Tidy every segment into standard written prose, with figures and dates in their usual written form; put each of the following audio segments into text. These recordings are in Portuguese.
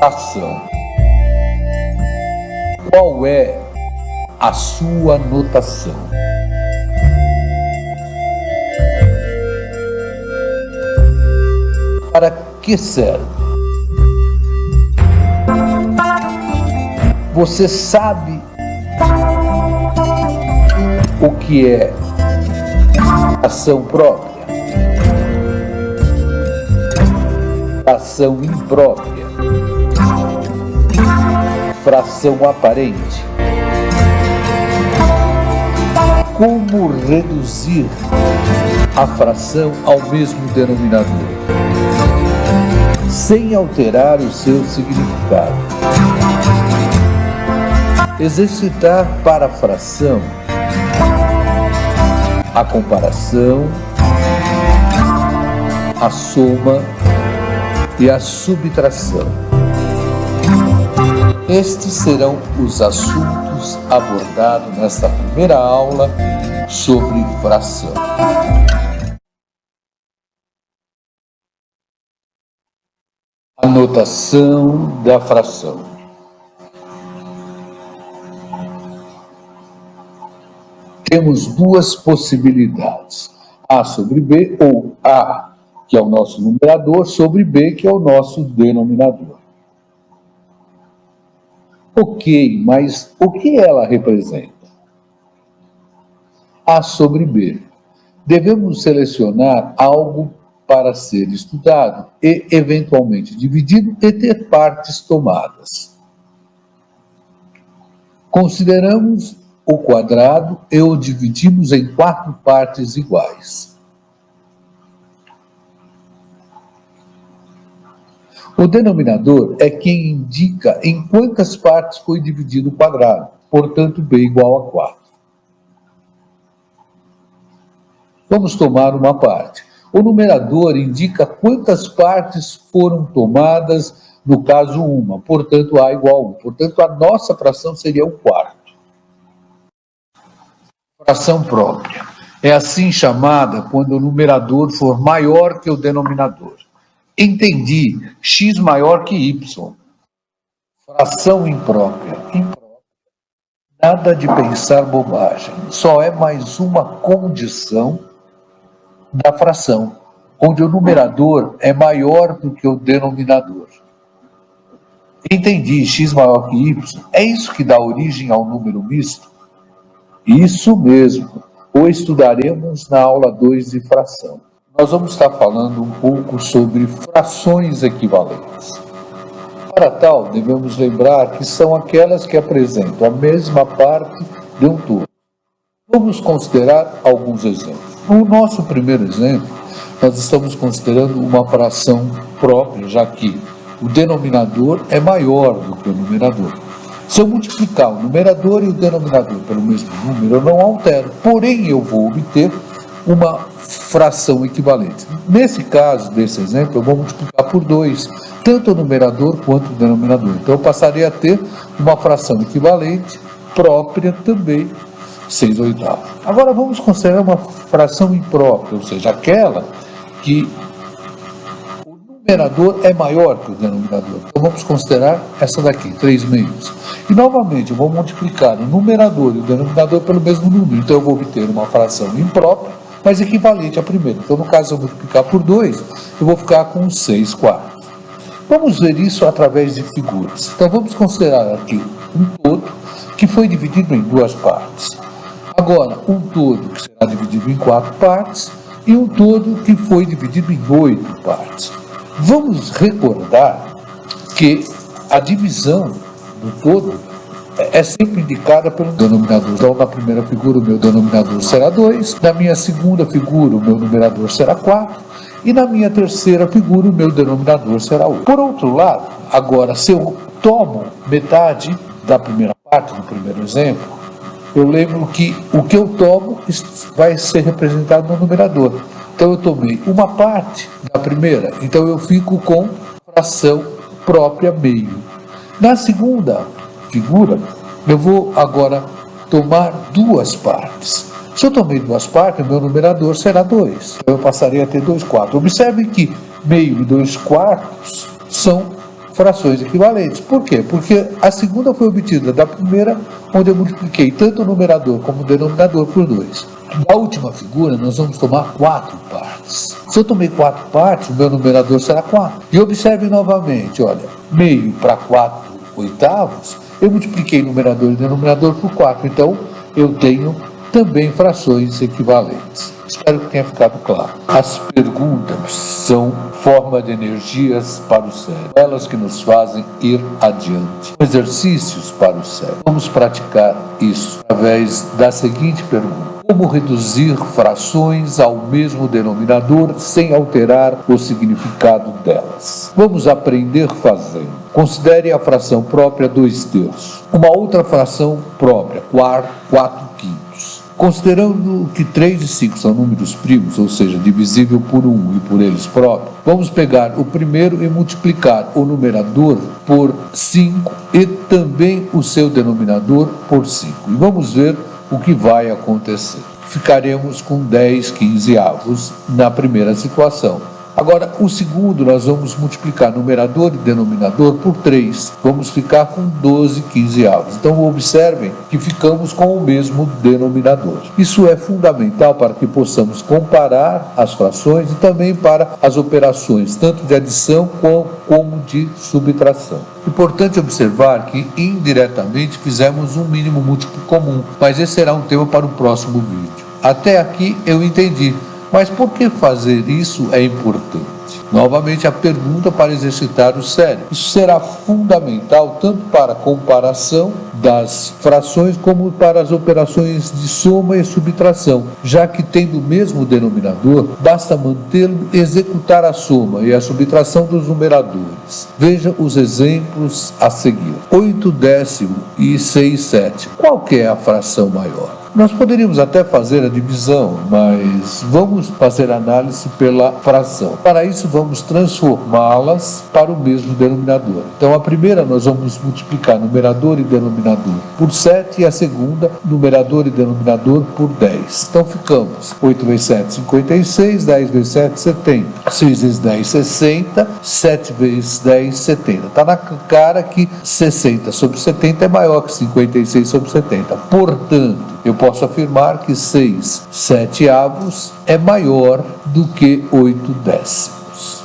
fração. Qual é a sua notação? Para que serve? Você sabe o que é ação própria, ação imprópria, fração aparente? Como reduzir a fração ao mesmo denominador, sem alterar o seu significado? Exercitar para a fração a comparação, a soma e a subtração. Estes serão os assuntos abordados nesta primeira aula sobre fração. A notação da fração. Temos duas possibilidades, A sobre B, ou A, que é o nosso numerador, sobre B, que é o nosso denominador. Ok, mas o que ela representa? A sobre B. Devemos selecionar algo para ser estudado e, eventualmente, dividido e ter partes tomadas. Consideramos o quadrado e o dividimos em 4 partes iguais. O denominador é quem indica em quantas partes foi dividido o quadrado, portanto, b igual a 4. Vamos tomar uma parte. O numerador indica quantas partes foram tomadas, no caso, uma, portanto, a igual a 1. Portanto, a nossa fração seria 1/4. Fração própria. É assim chamada quando o numerador for maior que o denominador. Entendi, x maior que y. Fração imprópria. Nada de pensar bobagem. Só é mais uma condição da fração, onde o numerador é maior do que o denominador. Entendi, x maior que y. É isso que dá origem ao número misto? Isso mesmo, o estudaremos na aula 2 de fração. Nós vamos estar falando um pouco sobre frações equivalentes. Para tal, devemos lembrar que são aquelas que apresentam a mesma parte de um todo. Vamos considerar alguns exemplos. No nosso primeiro exemplo, nós estamos considerando uma fração própria, já que o denominador é maior do que o numerador. Se eu multiplicar o numerador e o denominador pelo mesmo número, eu não altero, porém eu vou obter uma fração equivalente. Nesse caso, desse exemplo, eu vou multiplicar por 2, tanto o numerador quanto o denominador. Então eu passaria a ter uma fração equivalente, própria também, 6/8. Agora vamos considerar uma fração imprópria, ou seja, aquela que o numerador é maior que o denominador. Então vamos considerar essa daqui, 3/2. E novamente eu vou multiplicar o numerador e o denominador pelo mesmo número. Então eu vou obter uma fração imprópria, mas equivalente à primeira. Então no caso, se eu multiplicar por 2, eu vou ficar com 6/4. Vamos ver isso através de figuras. Então vamos considerar aqui um todo que foi dividido em 2 partes. Agora, um todo que será dividido em 4 partes e um todo que foi dividido em 8 partes. Vamos recordar que a divisão do todo é sempre indicada pelo denominador. Então, na primeira figura, o meu denominador será 2, na minha segunda figura, o meu numerador será 4, e na minha terceira figura, o meu denominador será 8. Por outro lado, agora, se eu tomo metade da primeira parte, do primeiro exemplo, eu lembro que o que eu tomo vai ser representado no numerador. Então, eu tomei uma parte da primeira, então eu fico com fração própria meio. Na segunda figura, eu vou agora tomar 2 partes. Se eu tomei 2 partes, o meu numerador será 2. Então eu passaria a ter 2/4. Observe que meio e 2/4 são frações equivalentes. Por quê? Porque a segunda foi obtida da primeira, onde eu multipliquei tanto o numerador como o denominador por 2. Na última figura, nós vamos tomar 4 partes. Se eu tomei 4 partes, o meu numerador será 4. E observe novamente, olha, meio para 4 oitavos, eu multipliquei numerador e denominador por 4. Então, eu tenho também frações equivalentes. Espero que tenha ficado claro. As perguntas são forma de energias para o cérebro, elas que nos fazem ir adiante. Exercícios para o cérebro. Vamos praticar isso através da seguinte pergunta: como reduzir frações ao mesmo denominador sem alterar o significado delas? Vamos aprender fazendo. Considere a fração própria 2/3. Uma outra fração própria, 4/5. Considerando que 3 e 5 são números primos, ou seja, divisível por 1 e por eles próprios, vamos pegar o primeiro e multiplicar o numerador por 5 e também o seu denominador por 5. E vamos ver o que vai acontecer. Ficaremos com 10/15 na primeira situação. Agora, o segundo, nós vamos multiplicar numerador e denominador por 3. Vamos ficar com 12/15. Então, observem que ficamos com o mesmo denominador. Isso é fundamental para que possamos comparar as frações e também para as operações, tanto de adição como de subtração. Importante observar que, indiretamente, fizemos um mínimo múltiplo comum, mas esse será um tema para o próximo vídeo. Até aqui eu entendi. Mas por que fazer isso é importante? Novamente, a pergunta para exercitar o cérebro. Isso será fundamental tanto para a comparação das frações como para as operações de soma e subtração, já que tendo o mesmo denominador, basta mantê-lo e executar a soma e a subtração dos numeradores. Veja os exemplos a seguir. 8/10 e 6/7. Qual que é a fração maior? Nós poderíamos até fazer a divisão, mas vamos fazer análise pela fração. Para isso, vamos transformá-las para o mesmo denominador. Então, a primeira nós vamos multiplicar numerador e denominador por 7 e a segunda, numerador e denominador por 10. Então, ficamos 8 vezes 7, 56, 10 vezes 7, 70, 6 vezes 10, 60, 7 vezes 10, 70. Está na cara que 60 sobre 70 é maior que 56 sobre 70. Portanto, eu posso afirmar que 6/7 é maior do que 8/10.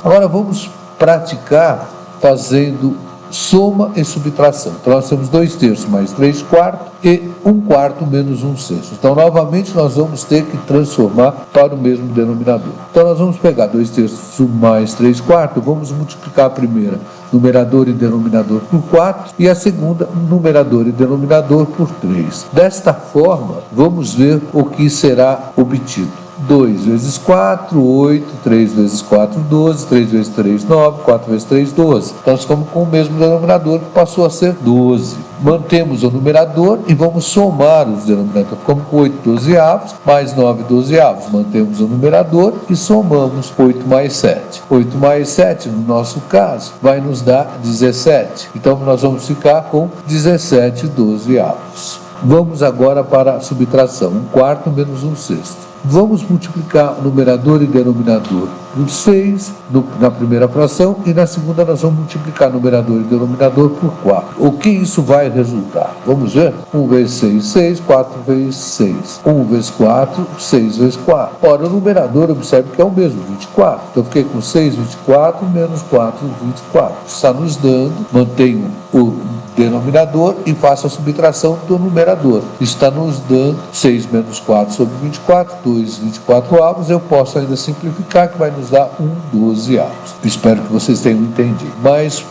Agora vamos praticar fazendo soma e subtração. Então nós temos 2/3 mais 3/4 e 1/4 menos 1/6. Então novamente nós vamos ter que transformar para o mesmo denominador. Então nós vamos pegar 2/3 mais 3/4, vamos multiplicar a primeira numerador e denominador por 4 e a segunda numerador e denominador por 3. Desta forma, vamos ver o que será obtido. 2 vezes 4, 8, 3 vezes 4, 12, 3 vezes 3, 9, 4 vezes 3, 12. Então, nós ficamos com o mesmo denominador, que passou a ser 12. Mantemos o numerador e vamos somar os denominadores. Ficamos com 8/12, mais 9/12. Mantemos o numerador e somamos 8 mais 7. 8 mais 7, no nosso caso, vai nos dar 17. Então, nós vamos ficar com 17/12. Vamos agora para a subtração. 1/4 menos 1/6. Vamos multiplicar o numerador e denominador por 6 na primeira fração e na segunda nós vamos multiplicar numerador e denominador por 4. O que isso vai resultar? Vamos ver? 1 vezes 6, 6, 4 vezes 6. 1 vezes 4, 6 vezes 4. Ora, o numerador, observe que é o mesmo, 24. Então, eu fiquei com 6/24 menos 4/24. Está nos dando, mantenho o denominador e faço a subtração do numerador. Está nos dando 6 menos 4 sobre 24, 2/24. Eu posso ainda simplificar, que vai nos dar 1/12. Espero que vocês tenham entendido. Mas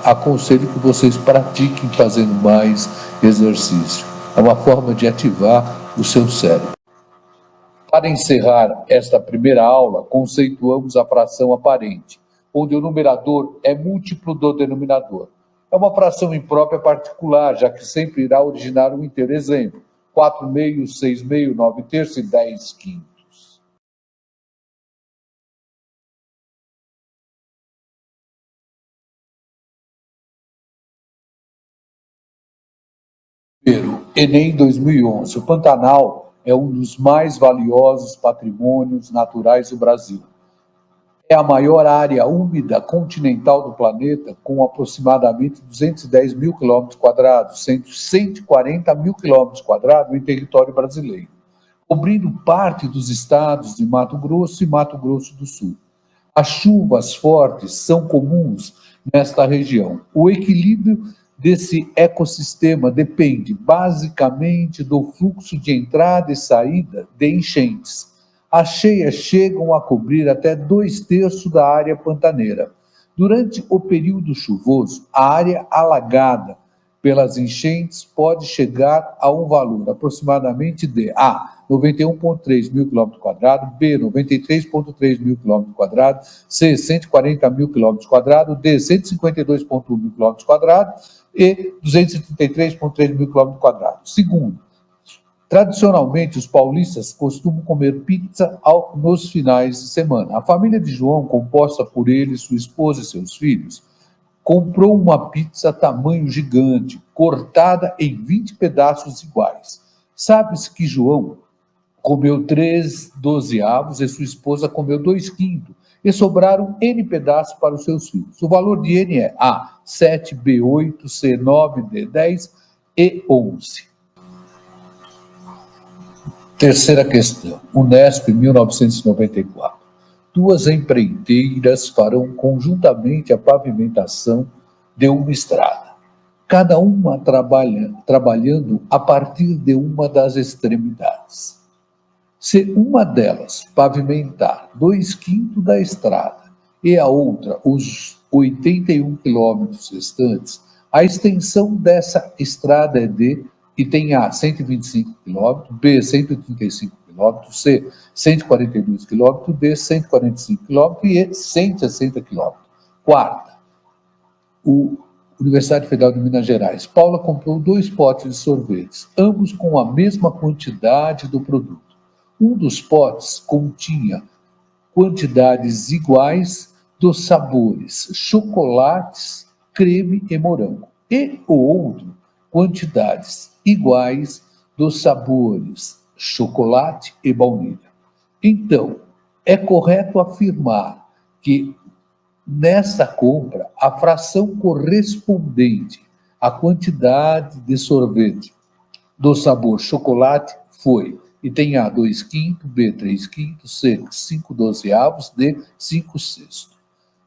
aconselho que vocês pratiquem fazendo mais exercício. É uma forma de ativar o seu cérebro. Para encerrar esta primeira aula, conceituamos a fração aparente, onde o numerador é múltiplo do denominador. É uma fração imprópria particular, já que sempre irá originar um inteiro. Exemplo: 4/2, 6/2, 9/3 e 10/5. Primeiro, Enem 2011. O Pantanal é um dos mais valiosos patrimônios naturais do Brasil. É a maior área úmida continental do planeta, com aproximadamente 210 mil quilômetros quadrados, sendo 140 mil quilômetros quadrados em território brasileiro, cobrindo parte dos estados de Mato Grosso e Mato Grosso do Sul. As chuvas fortes são comuns nesta região. O equilíbrio desse ecossistema depende basicamente do fluxo de entrada e saída de enchentes. As cheias chegam a cobrir até 2/3 da área pantaneira. Durante o período chuvoso, a área alagada pelas enchentes pode chegar a um valor aproximadamente de A, 91,3 mil quilômetros quadrados, B, 93,3 mil quilômetros quadrados, C, 140 mil quilômetros quadrados, D, 152,1 mil quilômetros quadrados e 233,3 mil quilômetros quadrados. Segundo, tradicionalmente, os paulistas costumam comer pizza nos finais de semana. A família de João, composta por ele, sua esposa e seus filhos, comprou uma pizza tamanho gigante, cortada em 20 pedaços iguais. Sabe-se que João comeu 3/12 e sua esposa comeu 2/5, e sobraram N pedaços para os seus filhos. O valor de N é A, 7, B, 8, C, 9, D, 10 e 11. Terceira questão, Unesp, 1994. Duas empreiteiras farão conjuntamente a pavimentação de uma estrada, cada uma trabalhando a partir de uma das extremidades. Se uma delas pavimentar 2/5 da estrada e a outra os 81 quilômetros restantes, a extensão dessa estrada é de item A, 125 quilômetros, B, 135 quilômetros, C, 142 quilômetros, D, 145 quilômetros e 160 quilômetros. Quarta, Universidade Federal de Minas Gerais. Paula comprou 2 potes de sorvetes, ambos com a mesma quantidade do produto. Um dos potes continha quantidades iguais dos sabores chocolates, creme e morango, e o outro quantidades iguais dos sabores chocolate e baunilha. Então, é correto afirmar que nessa compra a fração correspondente à quantidade de sorvete do sabor chocolate foi item A, 2/5, B, 3/5, C, 5/12, D, 5/6.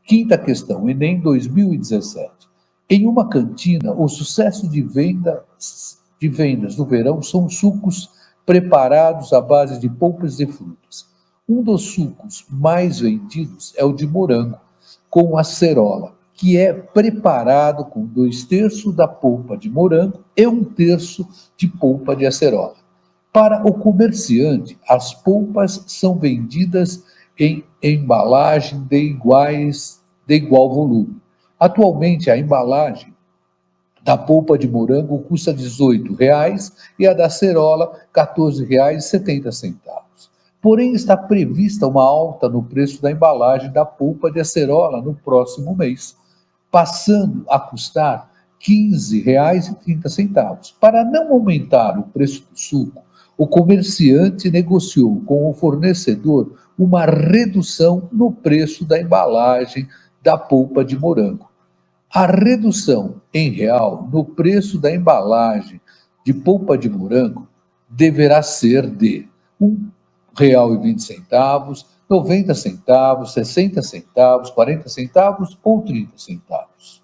Quinta questão, Enem 2017. Em uma cantina, o sucesso de vendas do verão são sucos preparados à base de polpas de frutas. Um dos sucos mais vendidos é o de morango, com acerola, que é preparado com 2/3 da polpa de morango e 1/3 de polpa de acerola. Para o comerciante, as polpas são vendidas em embalagem de igual volume. Atualmente, a embalagem da polpa de morango custa R$ 18,00 e a da acerola R$ 14,70. Porém, está prevista uma alta no preço da embalagem da polpa de acerola no próximo mês, passando a custar R$ 15,30. Para não aumentar o preço do suco, o comerciante negociou com o fornecedor uma redução no preço da embalagem da polpa de morango. A redução em real no preço da embalagem de polpa de morango deverá ser de R$ 1,20, 90 centavos, 60 centavos, 40 centavos ou 30 centavos.